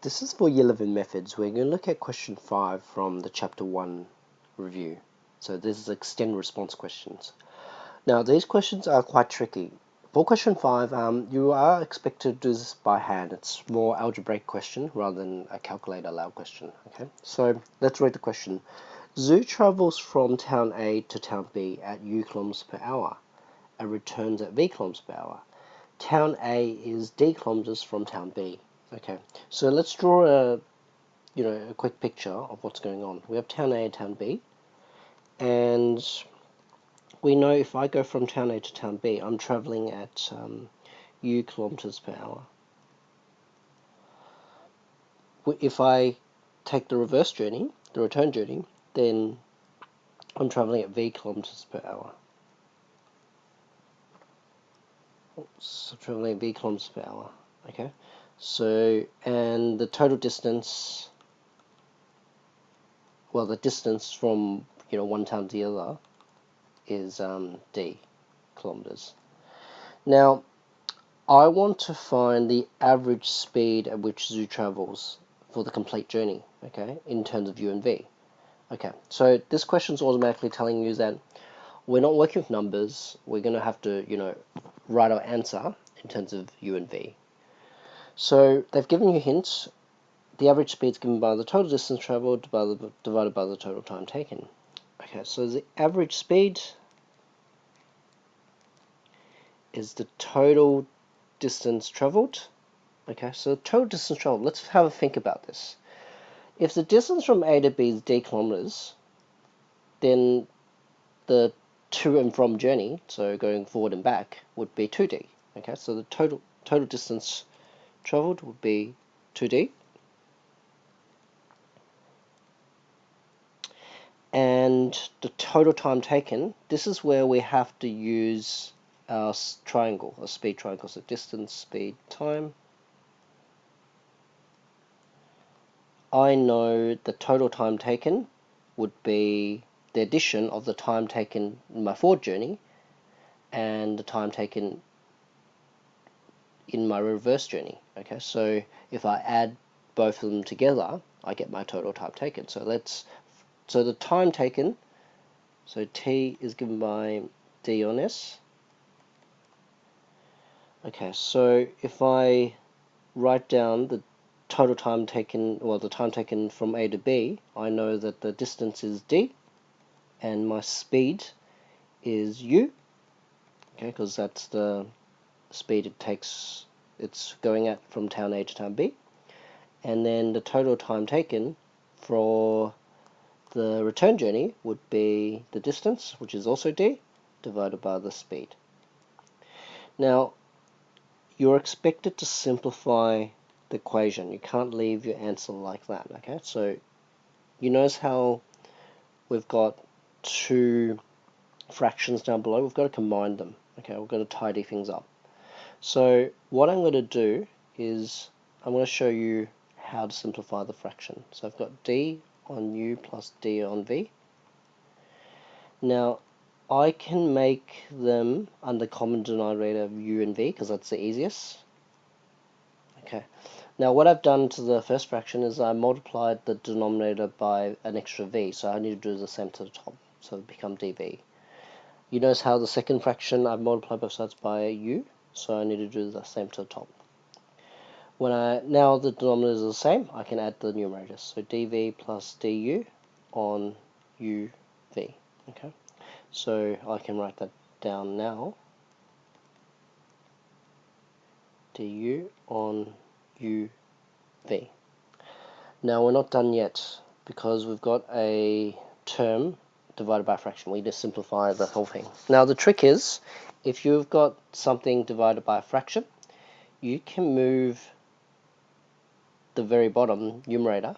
This is for Year 11 methods. We're going to look at question 5 from the chapter 1 review. So this is extend response questions. Now these questions are quite tricky. For question 5, you are expected to do this by hand. It's more algebraic question rather than a calculator aloud question. Okay, so let's read the question. Zoo travels from town A to town B at u kilometers per hour and returns at v kilometers per hour. Town A is d kilometers from town B. Okay, so let's draw a quick picture of what's going on. We have town A and town B, and we know if I go from town A to town B, I'm traveling at u kilometers per hour. If I take the reverse journey, the return journey, then I'm traveling at v kilometers per hour. So traveling at v kilometers per hour. Okay, so and the total distance, well, the distance from one town to the other is d kilometers. Now I want to find the average speed at which zoo travels for the complete journey, okay, in terms of u and v. Okay, so this question is automatically telling you that we're not working with numbers. We're going to have to write our answer in terms of u and v. So they've given you hints. The average speed is given by the total distance traveled divided by the total time taken. Okay, so the average speed is the total distance traveled. Okay, so the total distance traveled, let's have a think about this. If the distance from A to B is d kilometers, then the to and from journey, so going forward and back, would be 2d. Okay, so the total distance traveled would be 2d. And the total time taken, this is where we have to use our triangle, a speed triangle, so distance, speed, time. I know the total time taken would be the addition of the time taken in my forward journey and the time taken in my reverse journey. Okay, so if I add both of them together, I get my total time taken. So the time taken, so t is given by d on s. Okay, so if I write down the total time taken, well, the time taken from A to B, I know that the distance is d and my speed is u, okay, because that's the speed it's going at from town A to town B. And then the total time taken for the return journey would be the distance, which is also d, divided by the speed. Now, you're expected to simplify the equation. You can't leave your answer like that, okay? So you notice how we've got two fractions down below. We've got to combine them, okay? We've got to tidy things up. So what I'm going to do is I'm going to show you how to simplify the fraction. So I've got d on u plus d on v. Now I can make them under common denominator of u and v because that's the easiest. Okay. Now what I've done to the first fraction is I multiplied the denominator by an extra v, so I need to do the same to the top, so it becomes dv. You notice how the second fraction I've multiplied both sides by u, so I need to do the same to the top. Now the denominators are the same, I can add the numerators. So dv plus du on uv. Okay, so I can write that down now. Du on uv. Now we're not done yet because we've got a term divided by a fraction. We just simplify the whole thing. Now the trick is, if you've got something divided by a fraction, you can move the very bottom denominator,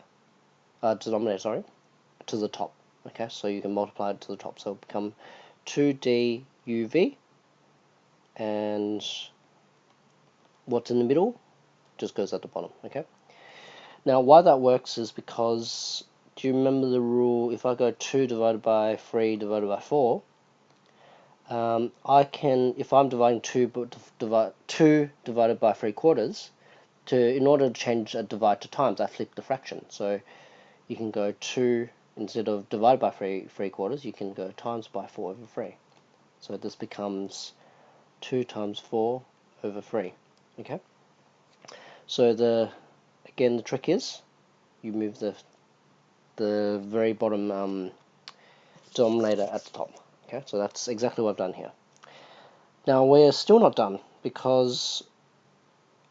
to the top. Okay, so you can multiply it to the top, so it'll become 2d uv, and what's in the middle just goes at the bottom. Okay. Now why that works is because, do you remember the rule? If I go 2 divided by 3 divided by 4, I can, if I'm dividing 2 divided by 3 quarters, in order to change a divide to times, I flip the fraction. So you can go 2, instead of divided by 3/4, you can go times by 4/3. So this becomes 2 times 4/3. Okay. So again the trick is you move the very bottom denominator at the top. Okay, so that's exactly what I've done here. Now we're still not done, because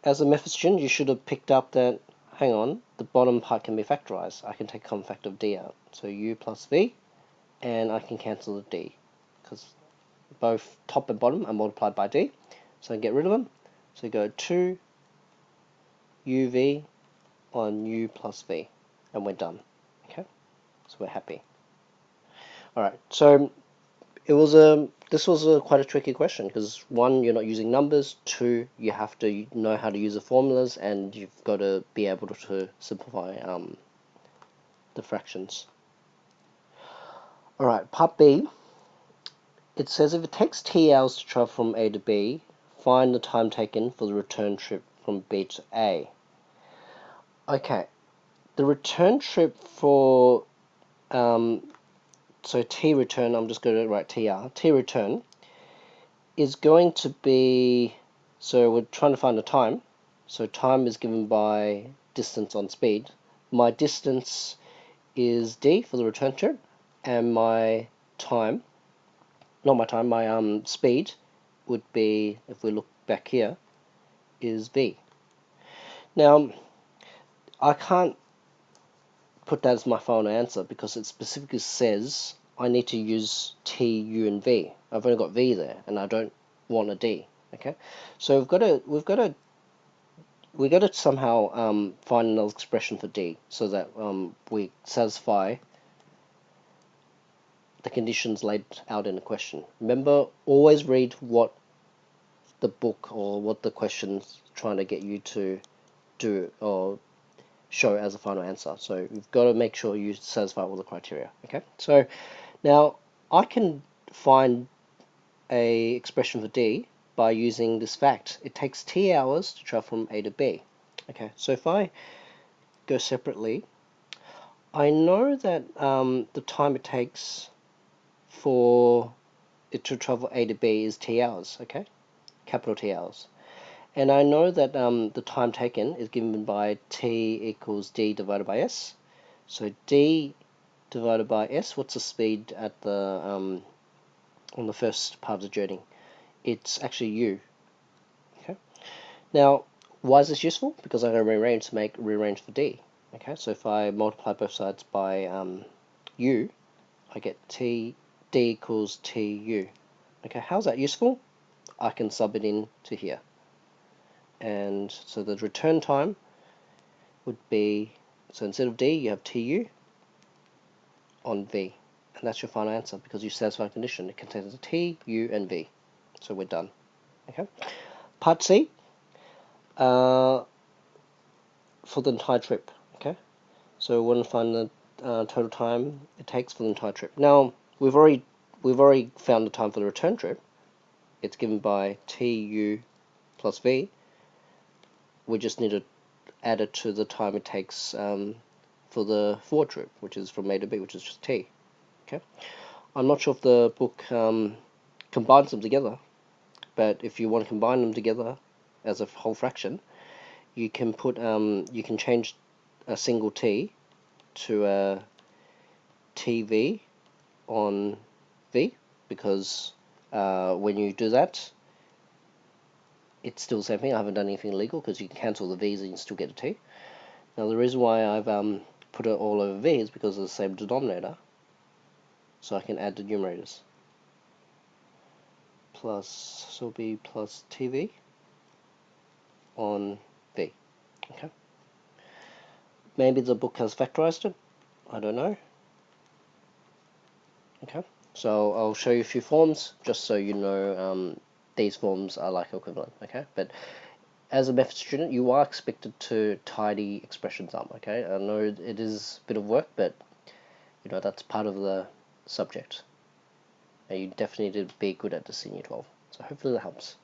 as a method student you should have picked up that, hang on, the bottom part can be factorized. I can take a common factor of d out. So u plus v, and I can cancel the d, because both top and bottom are multiplied by d. So I can get rid of them. So go 2 uv on u plus v, and we're done. Okay, so we're happy. Alright, so this was quite a tricky question, because 1, you're not using numbers, 2, you have to know how to use the formulas, and you've got to be able to simplify the fractions. Alright, part B, it says if it takes t hours to travel from A to B, find the time taken for the return trip from B to A. Okay, the return trip for so t return, I'm just going to write tr. T return is going to be, so we're trying to find the time. So time is given by distance on speed. My distance is d for the return trip, and my time, not my time, my speed would be, if we look back here, is v. Now, I can't put that as my final answer, because it specifically says I need to use t, u, and v. I've only got v there, and I don't want a d. Okay, so we've got to somehow find another expression for d, so that we satisfy the conditions laid out in the question. Remember, always read what the book or what the question's trying to get you to do or show as a final answer. So you've got to make sure you satisfy all the criteria. Okay, so now I can find a expression for d by using this fact. It takes t hours to travel from A to B. Okay, so if I go separately, I know that the time it takes for it to travel A to B is t hours. Okay, capital T hours. And I know that the time taken is given by t equals d divided by s. So d divided by s, what's the speed at the on the first part of the journey? It's actually u. Okay. Now, why is this useful? Because I'm going to rearrange for d. Okay. So if I multiply both sides by u, I get d equals tu. Okay. How's that useful? I can sub it in to here. And so the return time would be, so instead of d, you have tu on v. And that's your final answer, because you satisfy a condition. It contains a t, u, and v. So we're done. Okay. Part C, for the entire trip. Okay. So we want to find the total time it takes for the entire trip. Now we've already found the time for the return trip. It's given by tu plus v. We just need to add it to the time it takes for the forward trip, which is from A to B, which is just t. Okay. I'm not sure if the book combines them together, but if you want to combine them together as a whole fraction, you can put you can change a single t to a tv on v, because when you do that, it's still the same thing. I haven't done anything illegal, because you can cancel the v's and you still get a t. Now the reason why I've put it all over v is because of the same denominator, so I can add the numerators. Plus, so it'll be plus tv on v. Okay. Maybe the book has factorized it. I don't know. Okay. So I'll show you a few forms, just so you know these forms are like equivalent. Okay. But as a method student, you are expected to tidy expressions up. Okay. I know it is a bit of work, but you know that's part of the subject. And you definitely need to be good at this in Year 12. So hopefully that helps.